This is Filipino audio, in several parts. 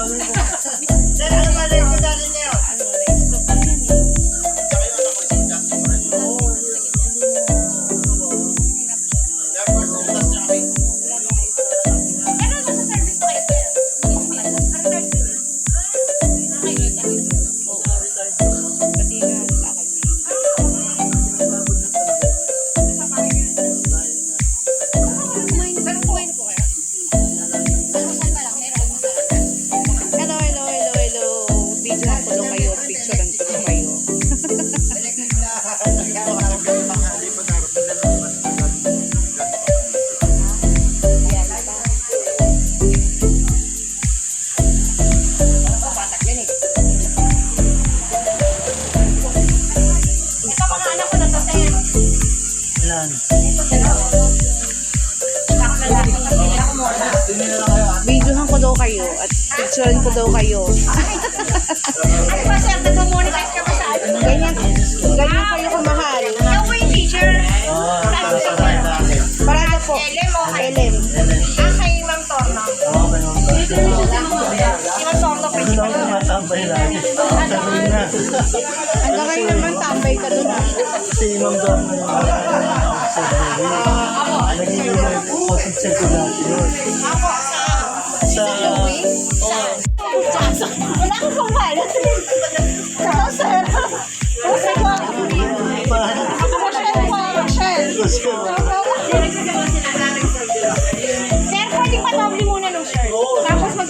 Sir, ano ba rin ko dali niyo? Videohan ko daw kayo at picturean ko daw kayo. Ano ba sir, nag-monetize ka ba sa atin? Ganyan kayo kamahal. Ikaw po yung teacher. Parada po. LM o LM. kay Ma'am Torno. Si Ma'am Torno po yung Matambay lagi. Ang gawin naman, tambay ka doon. Si Ma'am Dom na yung naging position ko dati yun. Ako sa Louie. Wala akong pangmal. Hello sir. Kasi po. Ako po siya yung Rochelle. Sir, pwede pa doble muna nung shirt. Tapos mag...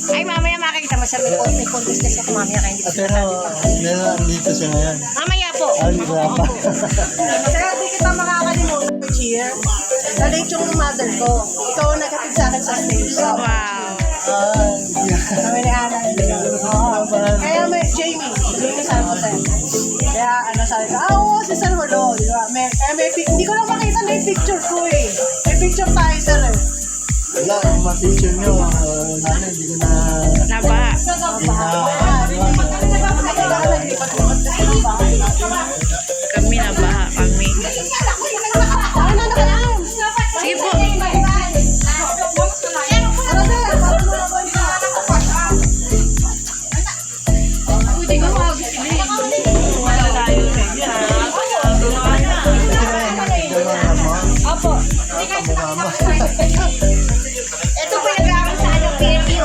Ay, mamaya makikita mo sir, may contest kasi ako mamaya kaya hindi ko Pero, dito siya ngayon. mamaya po. Hindi ko pa. Kaya di kita makakalimutan. Cheer. Nalate yung mother ko. Ikaw ang naghatid sa akin sa station. Wow. Kami ni Ana. Kaya may Jamie Santos. Kaya ano sabi ko, oo, si Sir Holo. Di ba? Hindi ko lang makita na yung picture ko eh. May picture tayo sir eh. Wala, yung ma-teacher nyo, hindi ko na... Naba. Kami nabaha kami. Sige po. Opo. Ito po yung nag-aaral sa ano, PNU.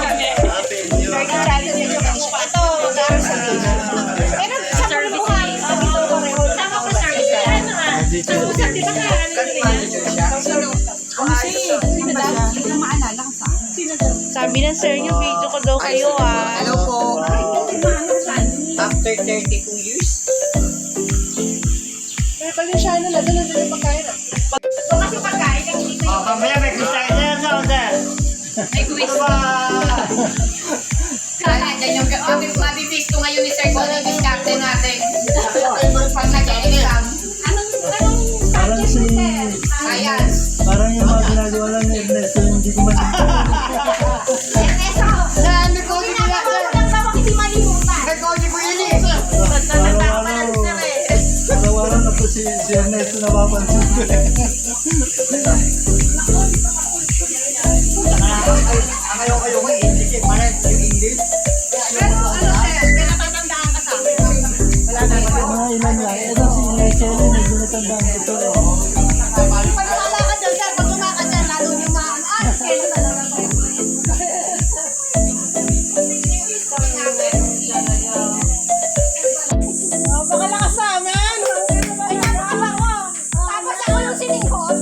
Learning Talent Education. Ito, mag-aaral sa PNU. Pero sa buhay, dito pareho. Tama po, service. Ano nga? Sa di ba kaya? Sabi ng sir niyo, video ko daw kayo ah. Hello po. After 32 years? Pero pag yung siya na doon yung pagkain ah. So kasi pagkain, ang hindi ko Mamaya may quiz tayo sir, no, sir? may quiz. Kaya dyan yung mabibis ko ngayon ni Sir Connie yung diskarte natin. Pag nag-exam. Anong Parang si... Science. Parang yung mga ginagawa lang ni Ernesto, hindi ko man... Ernesto, Saan ko hindi na ako nagsawa kasi malimutan. Sir Connie po yun eh. Araw-araw na po si Ernesto napapansin ko eh. Kayo ko English eh. Parang yung English. Pero ano sir, may natatandaan ka sa amin. Wala na. Mga ilan lang. Ito si Rachel, medyo natandaan ko ito eh. Pag wala ka dyan sir, pag lumaka dyan, lalo yung mga kaya talaga ko. Baka lakas namin. Ay, tapos ako yung siningkot.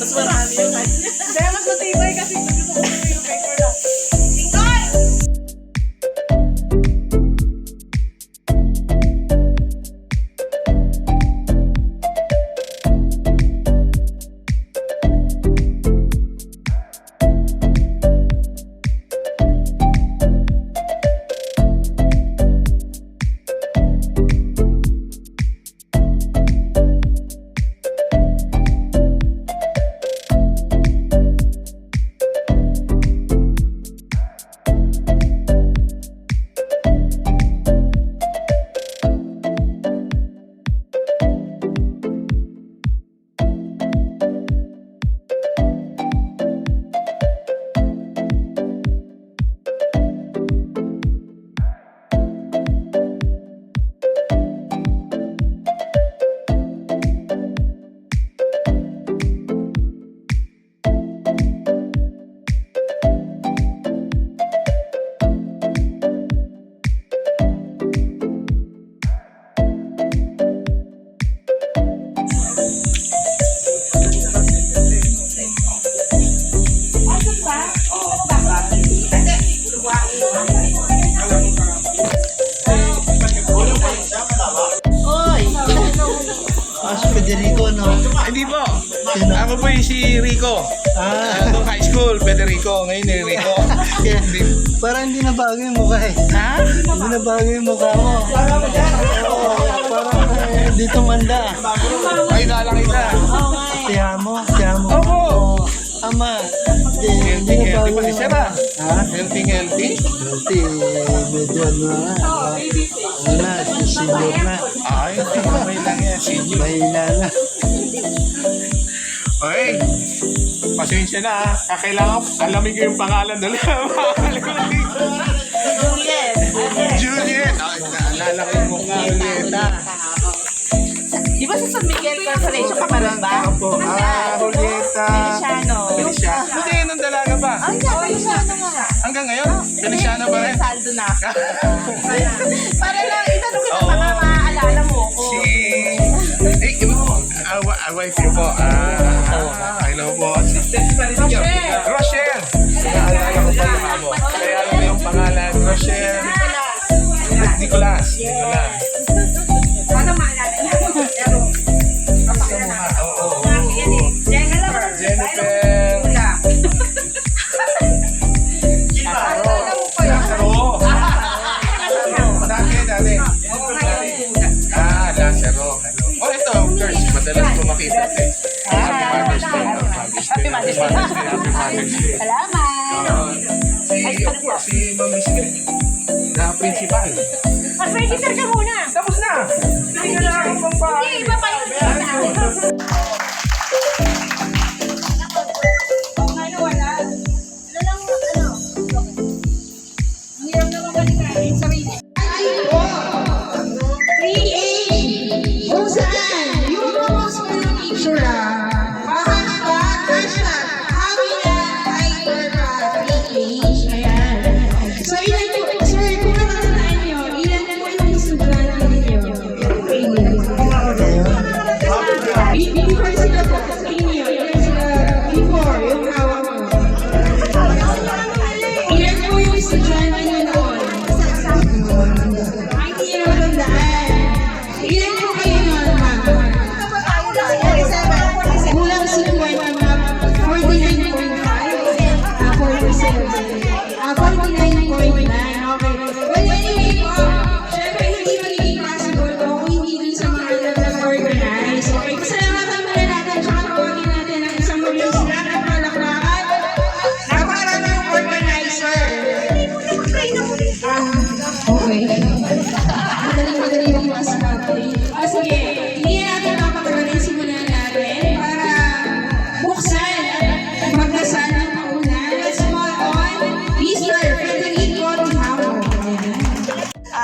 Mas marami yung kanya. Kaya mas matibay kasi gusto ko yung paper na. Federico, no? Hindi po. Ako po yung si Rico. Nung high school, Federico. Ngayon yung Rico. Kaya, parang hindi na bago yung mukha eh. Ha? Hindi na bago yung mukha mo. Oo, parang hindi tumanda. Ay, nakakita. Siya mo. Opo. Ama. Healthy, healthy pa ni Sir, ah. Ha? Healthy, healthy. Healthy, medyo ano na. Ano na, senior na. Ay, may lang yan. Senior. Mahina na. Okay. Pasensya na, ah. Kailangan alamin ko yung pangalan doon. Juliet. Ay, naalala ko yung mukha. Julieta. Di ba sa San Miguel Corporation ka pa rin ba? Opo. Julieta. Feliciano. Feliciano. Buti yun ang dalaga pa. Ay, Feliciano nga. Hanggang ngayon, Feliciano pa rin. Saldo na. Para lang, itanong kita baka maaalala mo ako. Wife niyo po. Hello po. Rochelle. Naalala ko pa yung amo. Kaya alam mo yung pangalan. Rochelle. Nicolas. Ano maalala niya? Jennifer. Dati. Lazaro. Oh, ito, girls. Madalas ko makita. Happy Mother's Day. Salamat. Si Mami's Day. Na principal. Mag-register ka muna. Tapos na. Hindi na lang ang pambahay. Hindi, iba pa yung ano, wala. Ano lang, ano? Ang hirap naman balikan yung sarili.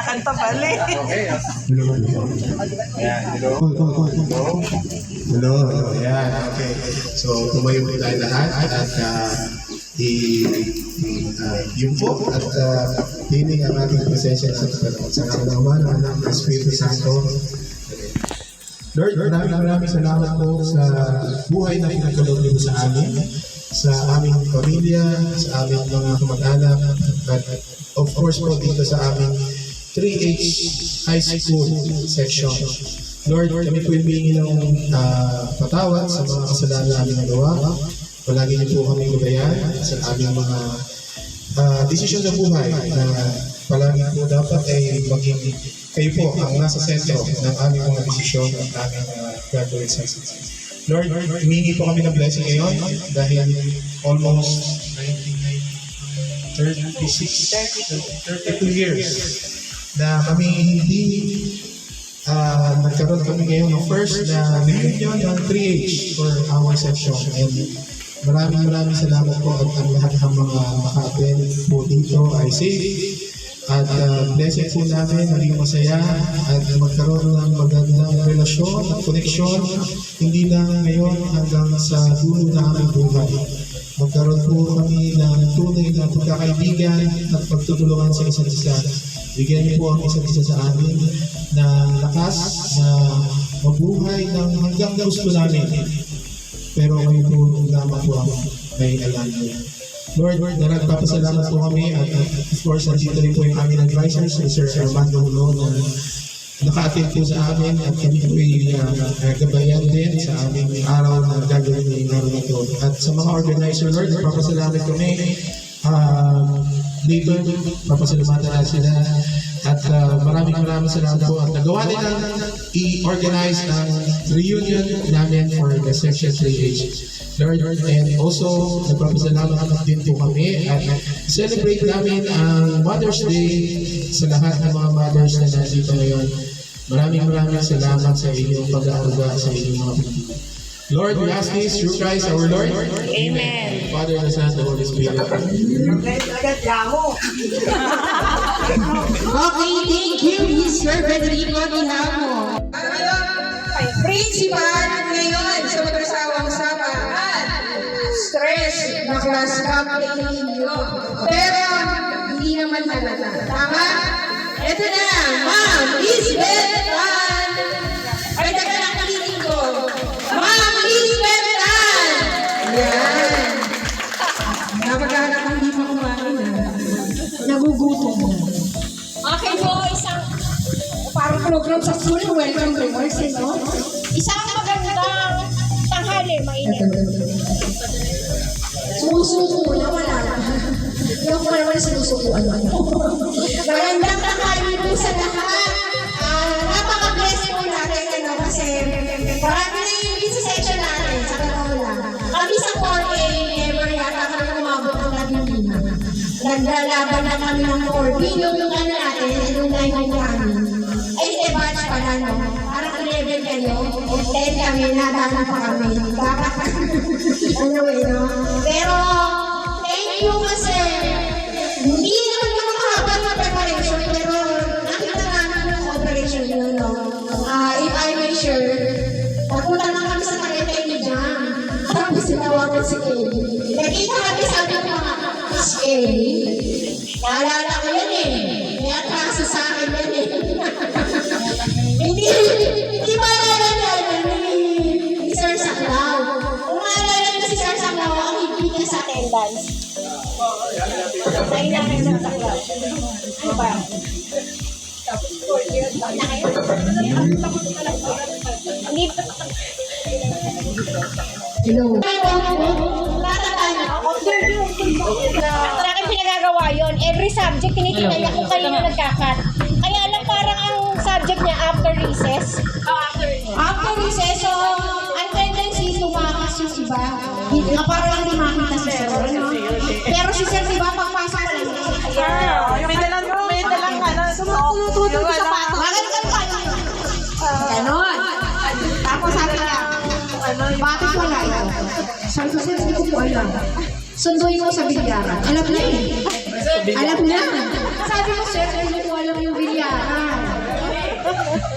Kanta pali. Hello. Ayan, okay. So, tumayo po tayo lahat at yung po at piling ang ating presensya sa katawan. Sa katawan ng Espiritu Santo. Lord, maraming salamat po sa buhay na pinagkaloob niyo sa amin, sa aming pamilya, sa aming mga kamag-anak, at of course po dito sa aming 3H High School section. Lord, kami po humingi ng patawad sa mga kasalanan namin nagawa. Palagi niyo po kami gabayan sa aming mga desisyon sa buhay na palagi po dapat ay maging kayo po ang nasa sentro ng aming mga desisyon at aming gagawin sa Lord, humingi po kami ng blessing ngayon dahil almost 32 years na kami hindi nagkaroon kami ngayon ng first na reunion ng 3H for our section. And maraming salamat po at ang lahat ng mga maka-attend po dito ay safe. At blessing po namin, maging masaya at magkaroon ng magandang relasyon at koneksyon, hindi lang ngayon hanggang sa dulo na aming buhay. Magkaroon po kami ng tunay na pagkakaibigan at pagtutulungan sa isa't isa. Bigyan niyo po ang isa't isa sa amin ng lakas na mabuhay ng hanggang gusto namin. Pero kayo po lamang po ang may alam niyo. Lord, nagpapasalamat po kami at of course, nandito rin po yung aming advisors, si Sir Armando Hulo, na naka-attend po sa amin at kami po ay gabayan din sa aming araw na gagawin ng araw na ito. At sa mga organizer, Lord, nagpapasalamat kami dito, papasalamatan na sila at maraming salamat po at nagawa nila i-organize ang reunion namin for the section 3H. Lord, and also nagpapasalamat din po kami at celebrate namin ang Mother's Day sa lahat ng mga mothers na nandito ngayon. Maraming salamat sa inyong pag-aaruga sa inyong mga pagkakas. Lord, we ask this through Christ our Lord. Amen. Father, the Son, the Holy Spirit. Okay, thank you, Mr. Federico Dinamo. Principal ngayon sa mag-asawang sama at stress na class captain ninyo. Pero hindi naman halata. Tama? Ito na, Ma'am Lisbeth Tan. Ay, taga lang kalitin ko. Ma'am Lisbeth Tan. Yan. Napaghanap ang di pa kumain na. Nagugutom na. Okay po, isang Parang program sa school, welcome remarks, no? isang magandang tanghali, mainit. Sumusuko na, wala na. Hindi ako pa naman sinusukuan. Magandang tanghali po sa lahat. Napaka-bless po natin, ano, kasi marami na yung sa section natin, sa totoo lang. Kami sa 4A, never yata kami umabot ng naging naglalaban na kami ng 4B. Yung ano natin, yung 9 namin. Ay, batch pala, no? Parang 11 kayo, 10 kami, nadala pa kami. Bakit? Anyway, no? Pero, thank you kasi, hindi naman yung mahaba na preparation, pero nakita namin yung operation yun, no? If I may share, napunta lang kami sa Tagaytay ni Jam. Tapos sinawagan si Kelly. Nakita kami sabi ko mga, Miss Kelly, naalala ko yan eh. May atraso sa akin yan eh. Hindi maalala ni Sir Saklaw. Kung maalala niyo si Sir Saklaw, ang higit niya sa attendance. Ay, namin sa Saklaw. Ano ba? Hello. Maraming pinagagawa yun. Every subject, tinitingnan niya kung kanino nagkakat. Kaya lang parang ang subject niya after recess. After recess, so ang tendency tumakas yung iba. Hindi ka parang hindi makita si Sir. Pero si Sir, diba, pagpasok ko lang. May dalang ano, tumutulog sa pato. Magandang kayo. Ganon. Tapos sabi niya, bakit wala ito? Sabi ko, Sir, hindi ko po alam. Sunduin mo sa bilyaran. Alam niya eh. Alam niya. Sabi ko, Sir, hindi ko alam yung bilyaran.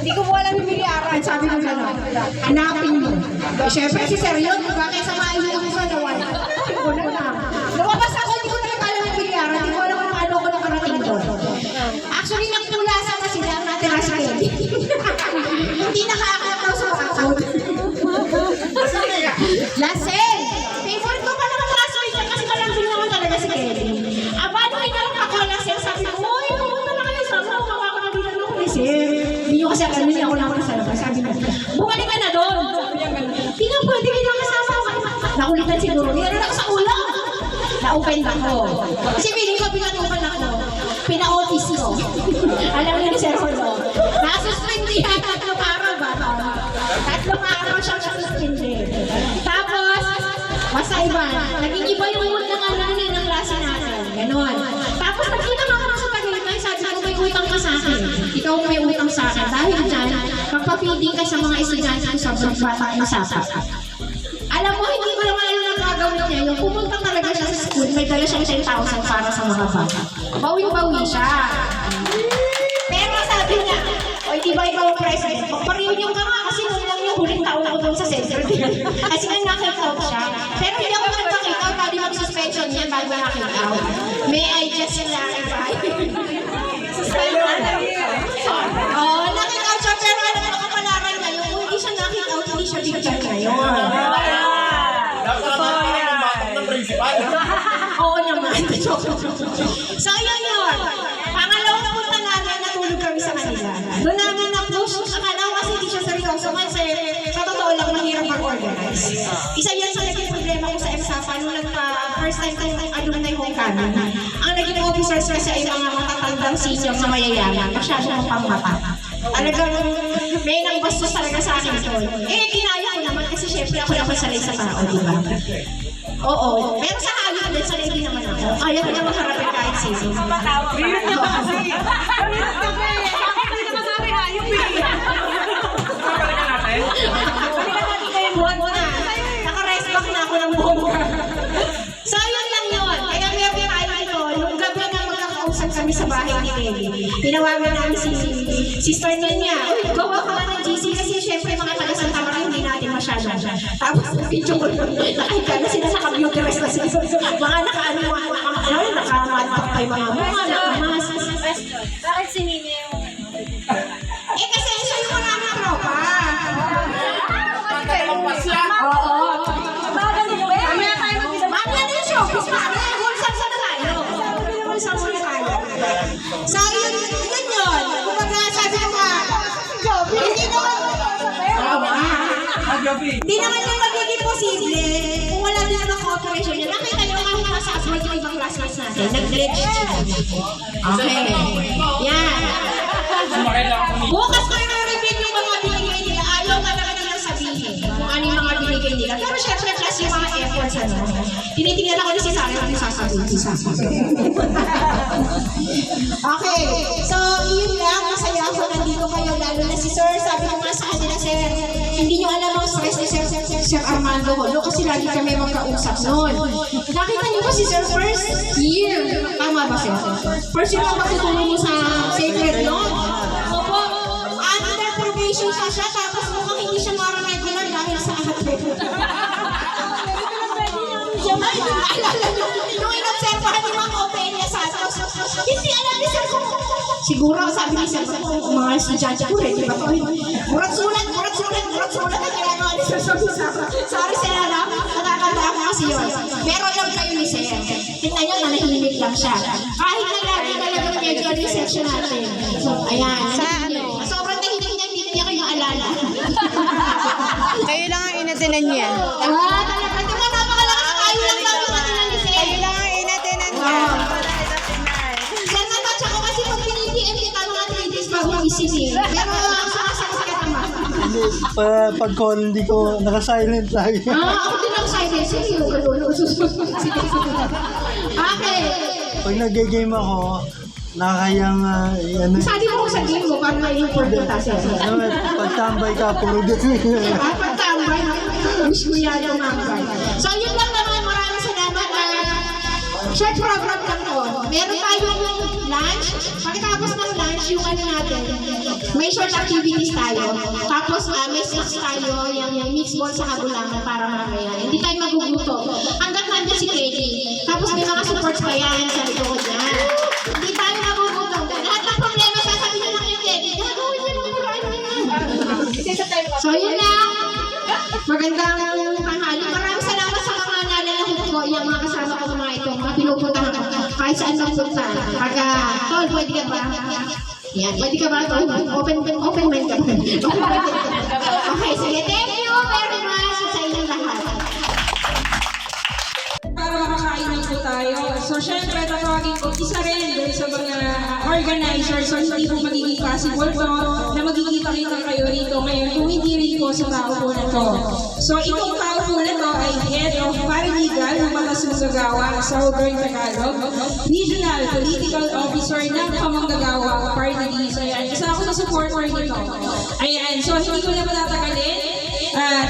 Hindi ko po alam yung bilyaran. Sabi ko gano'n, hanapin mo. Siyempre si Sir yun, bakit sa maayos ako sa nawan? Lumabas ako, Hindi ko talaga alam yung bilyaran. Hindi ko alam kung ano ko nakarating doon. Actually, nagpulasan na sila natira si Kelly. Hindi nakaakap daw sa bahay. kasi alam niya ako lang sa labas. Sabi ko, bumalik ka na doon. Sabi niya ganun. Hindi nga pwede, hindi na kasama ako. Nakulitan siguro. Meron ako sa ulam. Na-open ako. Kasi feeling ko, pinatukan ako. Pina-office ko. Alam niya ni Sir Holo. Nasuspindihan 3 araw ba? 3 araw siyang nasuspindi. Tapos, masaiba. Naging iba yung mood ng ng klase natin. Ganon. Tapos, nakita mo ako sa Tagaytay, sabi ko, may utang ka sa akin. Ikaw may utang sa akin. Dahil dyan, magpa-feeding ka sa mga estudyante ko sa bata na sasa. Alam mo, hindi ko naman alam ang gagawin niya. Yung pumunta talaga siya sa school, may dala siyang 10,000 para sa mga bata. Bawing-bawi siya. Pero sabi niya, o di ba ikaw ang president? Magpa-reunion ka nga kasi noon lang yung huling taon ako doon sa center. Kasi nga nakik-out siya. Pero hindi ako nagpa-kick-out, pwede mag-suspension niya bago nakik-out. May I just clarify? Oo, nakik-out siya, pero alam mo kapalaran niya, yung hindi siya nakik-out, hindi siya bigyan ngayon. Oo naman. So, yun yun. Pangalawang punta namin, natulog kami sa kanila. Doon namin na-push. Akala ko kasi hindi siya seryoso kasi sa totoo lang mahirap mag-organize. Isa yan sa naging problema ko sa EPSAPA nung first time ko yung alumni homecoming. Ang naging officers kasi ay mga matatandang senior na mayayaman. Masyadong mapamata. Talagang may nang bastos talaga sa akin doon. Eh, kinaya ko naman kasi syempre ako naman sanay sa tao, di ba? Oo. Pero sa halip din, sanay din naman ako. Kaya ko naman harapin kahit sino. Real nyo kasi. Real nyo kasi. Hindi naman sabi hayop eh. Balikan natin. Balikan natin kayo buwan na. Naka-rest back na ako ng buong. So, yun lang yun. Kaya meron tayo ito. Nung gabi na magkakausap kami sa bahay ni Kelly. Tinawagan namin si sister niya. Uy, gawa ka nga ng GC kasi syempre mga taga Santa Maria hindi natin masyado. Tapos video ko nakita na sila sa computerized na sila. Mga naka-ano, naka-madpack tayo mga naka-mask. Bakit si Nina yung... Eh kasi siya yung maraming tropa. Oo. Mamaya tayo mag-isa. Mamaya na yung showbiz. Mamaya, hulsang na tayo. Hulsang na tayo. So, yun yun. Kumbaga, sabi ko nga, hindi naman yung magiging posible kung wala din naman cooperation niya. Nakita niyo kahit nasa abroad yung ibang classmates natin. Nag-glitch sila. Okay. Yan. Bukas ko yung reveal yung mga binigay nila. Ayaw talaga nilang sabihin kung ano yung mga binigay nila. Pero syempre, plus yung mga efforts, ano. Tinitingnan ako ni si Sarah kung sasabihin. Okay. So, yun lang. Masaya ako nandito kayo. Lalo na si Sir. Sabi ko nga sa kanila, Sir, hindi nyo alam ang stress ni Sir Armando Holo kasi lagi kami magkausap noon. Nakita niyo ba si Sir first year? Tama ba, Sir? First year ako matutulong mo sa Sacred Law. Opo. Under probation pa siya tapos mukhang hindi siya mara-regular dahil sa ate. Ay, naalala nyo, nung inobservahan ni Mang Opelia Santos, hindi alam ni Sir kung siguro sabi ni Sir kung mga estudyante ko rin, di ba? Murat-sulat, ang ginagawa ni Sir sorry Sir, nakakanda ako kasi yun. Pero alam kayo ni Sir, tingnan nyo, nanahimik lang siya. Kahit na lagi talagang medyo reception natin. So, ayan. Sobrang tahimik niya, hindi niya kayo maalala. Kayo lang ang inatinan niya. Talaga, di ba napakalakas kayo lang daw yung matinan ni Sir. Kayo lang ang inatinan niya. Sir, natatsa ko kasi pag pinipm kita mga 3 days bago isip eh. Pero sumasakas ka naman. Pag call, hindi ko naka-silent lagi. Ako din ang silent. Sige, okay. Pag nag-game ako, nakakayang ano. Sabi mo sa game mo, paano may important sir? Pagtambay ka, puro ganun. Pagtambay, wish ko yan yung mambay. So, yun lang naman. Maraming salamat. Short program lang to. Meron tayong lunch. Pagkatapos ng lunch, yung ano natin, may short activities tayo. Tapos, may snacks tayo, yung mixed ball sa kabulangan para mamaya. Hindi tayo maguguto. Hanggang nandiyan si Kelly. Tapos, may mga supports pa yan sa likod niya. Hindi tayo maguguto. Lahat ng problema sasabihin lang kay Kelly. Gagawin niya mga So, yun lang. Magandang tanghali. Maraming salamat sa mga nalalahit ko. Yung mga kasama ko mga ito. Mga pinupuntahan ko. Kahit saan magpunta. Pagka, Tol, pwede ka ba? Yan, pwede ka ba ito? Open mind ka ba? Okay, sige. Thank you very much sa inyong lahat. Para makakainan po tayo. So, syempre, tatawagin ko, isa rin dun sa mga organizers. So, hindi po magiging possible to na magkikita-kita kayo rito ngayon kung hindi rin po sa tao po na to. So, itong tao po na to ay Head of Paralegal ng Batas Manggagawa sa Southern Tagalog, Regional Political Officer ng Kamanggagawa Party List. Ayan, isa ako na supporter nito. Ayan, so hindi ko na matatagalin.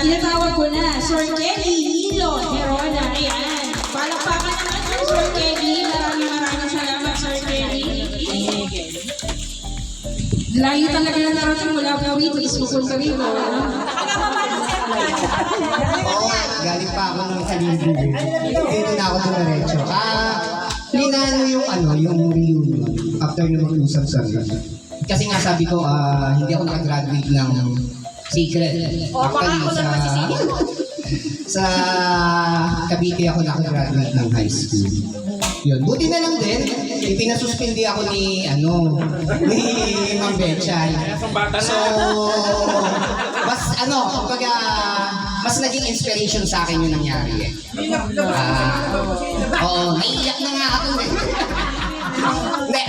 Tinatawag ko na, Sir Kelly Nilo Herona. Ayan. Palakpakan naman po, Sir Kelly. Maraming salamat, Sir Kelly. Layo talaga na narating mula po rito. Ispupunta rito. Galing pa ako ng Kalibri. Dito na ako dumiretso. Linano yung yung reunion after na mag-usap sa amin. Kasi nga sabi ko, hindi ako nakagraduate ng secret. Actually, sa Cavite ako nakagraduate ng high school. Yun. Buti na lang din, ipinasuspindi ako ni Ma'am Bechay. So, mas naging inspiration sa akin yung nangyari eh. Oo, naiiyak na nga ako eh. Hindi,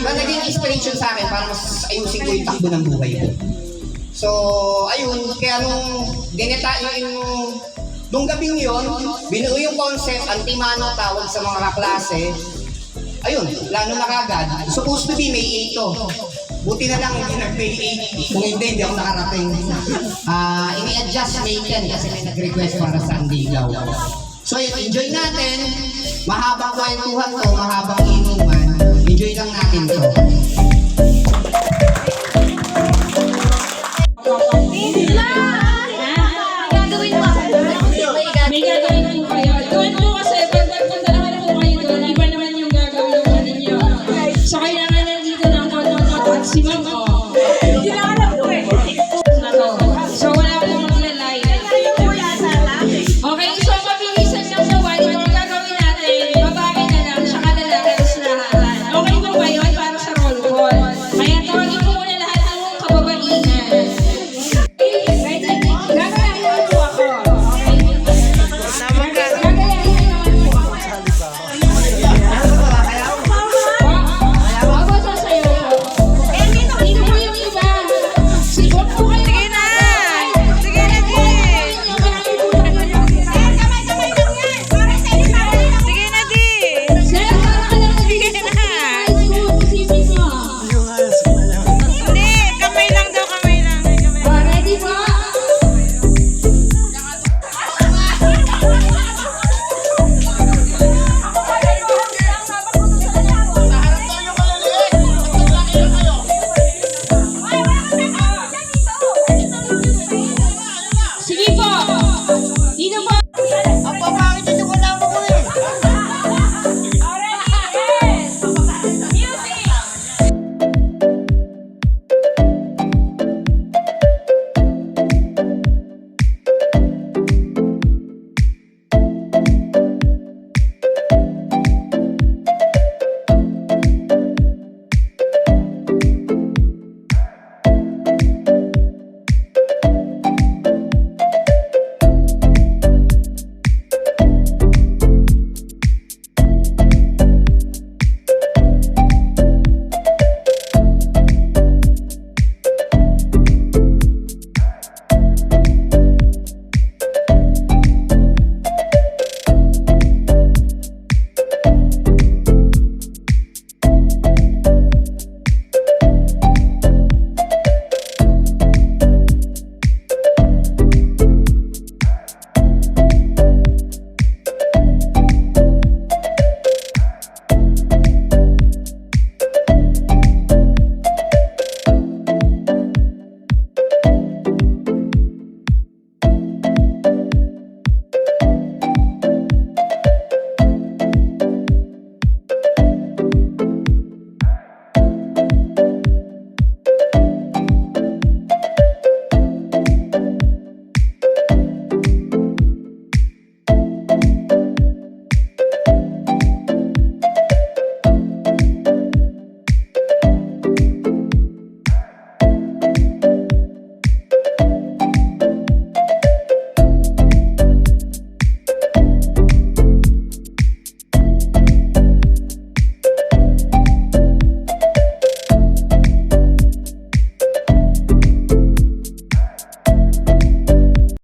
mas naging inspiration sa akin para mas ayusin ko yung takbo ng buhay ko. So, ayun, kaya nung gabing yun, binuo yung concept, antimano tawag sa mga kaklase. Ayun, plano na kagad. Supposed to be May 8 to. Buti na lang hindi nag-May 8. Kung hindi ako nakarating. Ini-adjust May 10 kasi may nag-request para sa Andigaw. So ayun, enjoy natin. Mahabang kwentuhan to, mahabang inuman. Enjoy lang natin to. In love!